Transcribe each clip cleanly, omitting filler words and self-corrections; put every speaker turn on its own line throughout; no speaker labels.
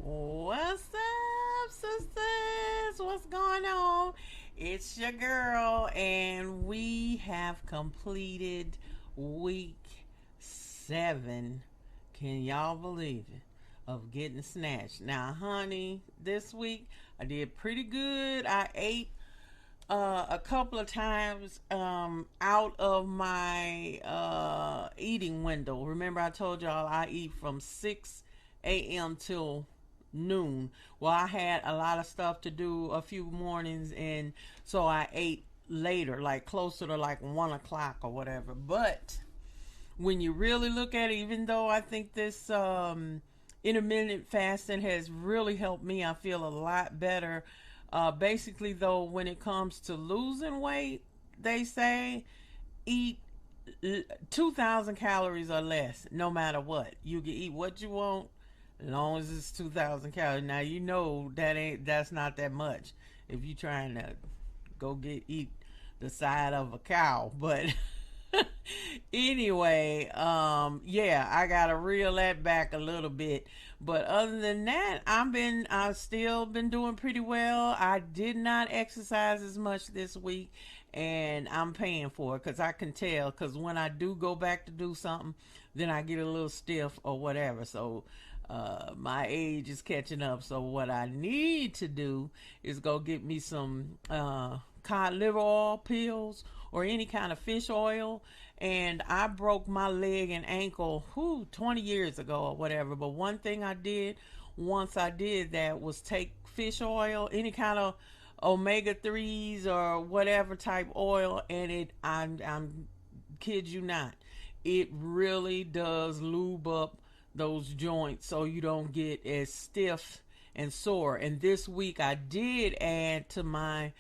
What's up, sisters? What's going on? It's your girl, and we have completed week 7. Can y'all believe it? Of getting snatched. Now, honey, this week I did pretty good. I ate a couple of times out of my eating window. Remember, I told y'all I eat from 6 a.m. till noon. Well, I had a lot of stuff to do a few mornings, and so I ate later, like closer to like 1 o'clock or whatever. But when you really look at it, even though I think this intermittent fasting has really helped me, I feel a lot better. Basically, though, when it comes to losing weight, they say eat 2,000 calories or less, no matter what. You can eat what you want, as long as it's 2,000 calories. Now you know that's not that much if you're trying to go eat the side of a cow, but anyway, yeah, I gotta reel that back a little bit. But other than that, I've still been doing pretty well. I did not exercise as much this week, and I'm paying for it because I can tell. Because when I do go back to do something, then I get a little stiff or whatever. So my age is catching up. So what I need to do is go get me some cod liver oil pills or any kind of fish oil. And I broke my leg and ankle 20 years ago or whatever. But one thing I did once I did that was take fish oil, any kind of omega 3s or whatever type oil, and I'm kid you not, it really does lube up those joints so you don't get as stiff and sore. And this week I did add to my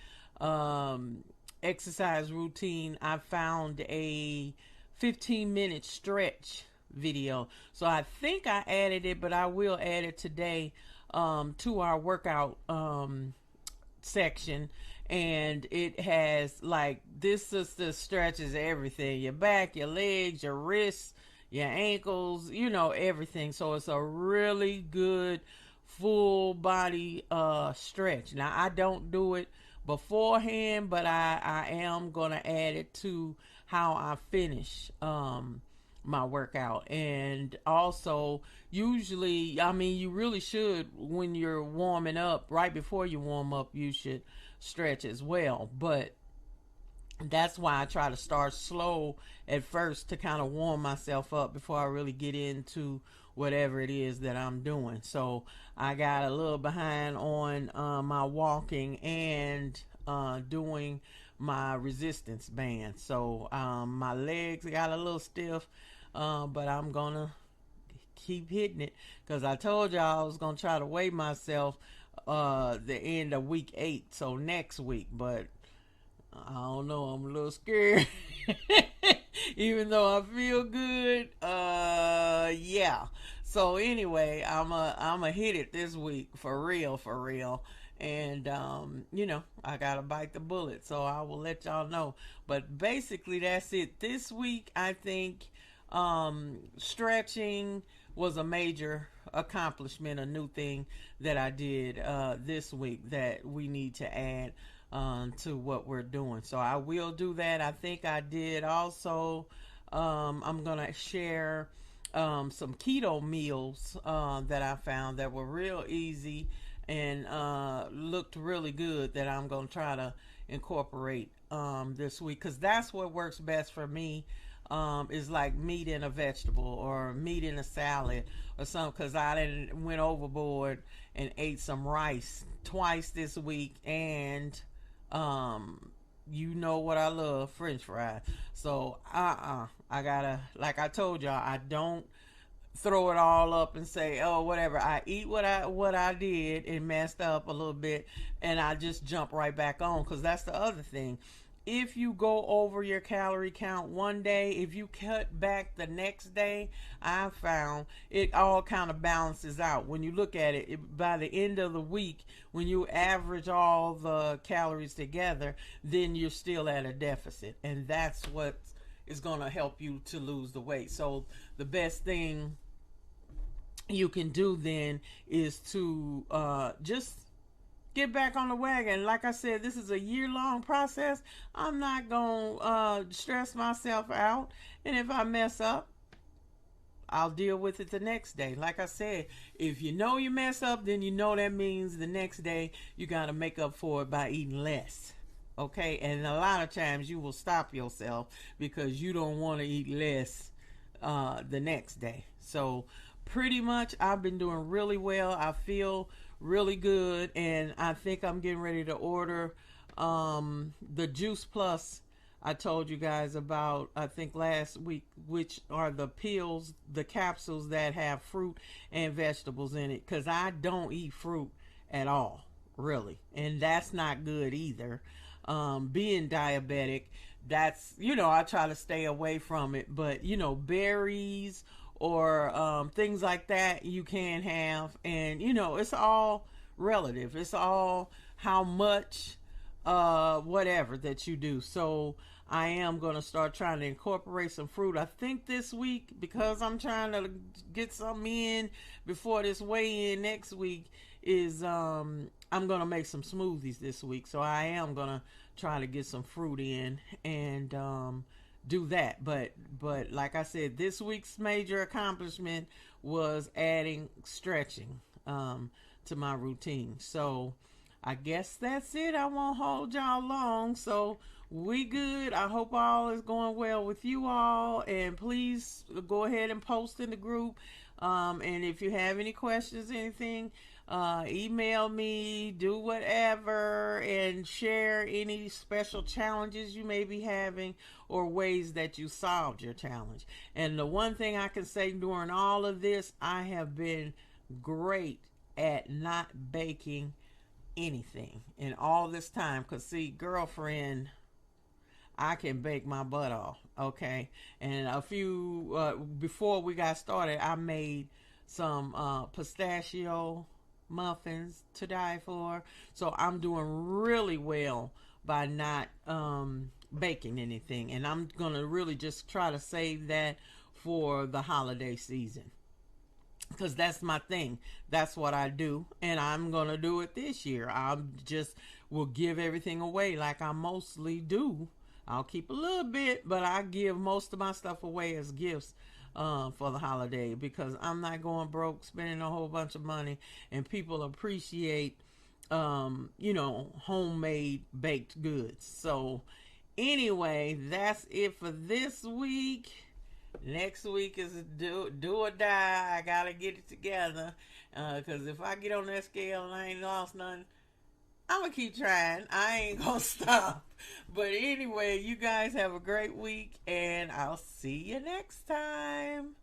exercise routine. I found a 15-minute stretch video. So I think I added it, but I will add it today to our workout section. And it has, like, this is the stretches everything: your back, your legs, your wrists, your ankles, everything. So it's a really good full body stretch. Now I don't do it beforehand, but I am gonna add it to how I finish my workout. And also, usually, I mean, you really should, when you're warming up, right before you warm up, you should stretch as well. But that's why I try to start slow at first to kind of warm myself up before I really get into whatever it is that I'm doing. So I got a little behind on my walking and doing my resistance band. So my legs got a little stiff, but I'm gonna keep hitting it because I told y'all I was gonna try to weigh myself the end of week 8, so next week. But I don't know, I'm a little scared. Even though I feel good. Yeah. So anyway, I'm a hit it this week for real, for real. And I gotta bite the bullet, so I will let y'all know. But basically that's it. This week I think stretching was a major accomplishment, a new thing that I did this week that we need to add to what we're doing. So I will do that. I think I did also. I'm gonna share some keto meals that I found that were real easy and looked really good that I'm gonna try to incorporate this week, because that's what works best for me. Is like meat in a vegetable or meat in a salad or something, because I didn't went overboard and ate some rice twice this week. And you know what I love, French fries. So I gotta, like I told y'all, I don't throw it all up and say, oh, whatever. I eat what I did and messed up a little bit, and I just jump right back on, because that's the other thing. If you go over your calorie count one day, if you cut back the next day, I found it all kind of balances out. When you look at it, by the end of the week, when you average all the calories together, then you're still at a deficit. And that's what is going to help you to lose the weight. So the best thing you can do then is to just get back on the wagon. Like I said, this is a year-long process. I'm not going to stress myself out. And if I mess up, I'll deal with it the next day. Like I said, if you know you mess up, then you know that means the next day you got to make up for it by eating less. Okay? And a lot of times you will stop yourself because you don't want to eat less the next day. So pretty much I've been doing really well. I feel really good, and I think I'm getting ready to order the Juice Plus I told you guys about, I think last week, which are the pills, the capsules that have fruit and vegetables in it, because I don't eat fruit at all, really, and that's not good either. Being diabetic, that's, I try to stay away from it, but berries or things like that you can have, and it's all relative. It's all how much whatever that you do. So I am going to start trying to incorporate some fruit. I think this week, because I'm trying to get some in before this weigh in next week, is I'm going to make some smoothies this week. So I am going to try to get some fruit in and do that. But like I said, this week's major accomplishment was adding stretching to my routine. So I guess that's it. I won't hold y'all long. So we good. I hope all is going well with you all. And please go ahead and post in the group. And if you have any questions, anything, email me, do whatever, and share any special challenges you may be having or ways that you solved your challenge. And the one thing I can say during all of this, I have been great at not baking anything in all this time, because see, girlfriend, I can bake my butt off. Okay, and a few before we got started, I made some pistachio muffins to die for. So I'm doing really well by not baking anything, and I'm gonna really just try to save that for the holiday season, because that's my thing. That's what I do, and I'm gonna do it this year. I just will give everything away like I mostly do. I'll keep a little bit, but I give most of my stuff away as gifts for the holiday, because I'm not going broke spending a whole bunch of money, and people appreciate homemade baked goods. So anyway, that's it for this week. Next week is do or die. I gotta get it together, because if I get on that scale and I ain't lost nothing, I'm gonna keep trying. I ain't gonna stop. But anyway, you guys have a great week, and I'll see you next time.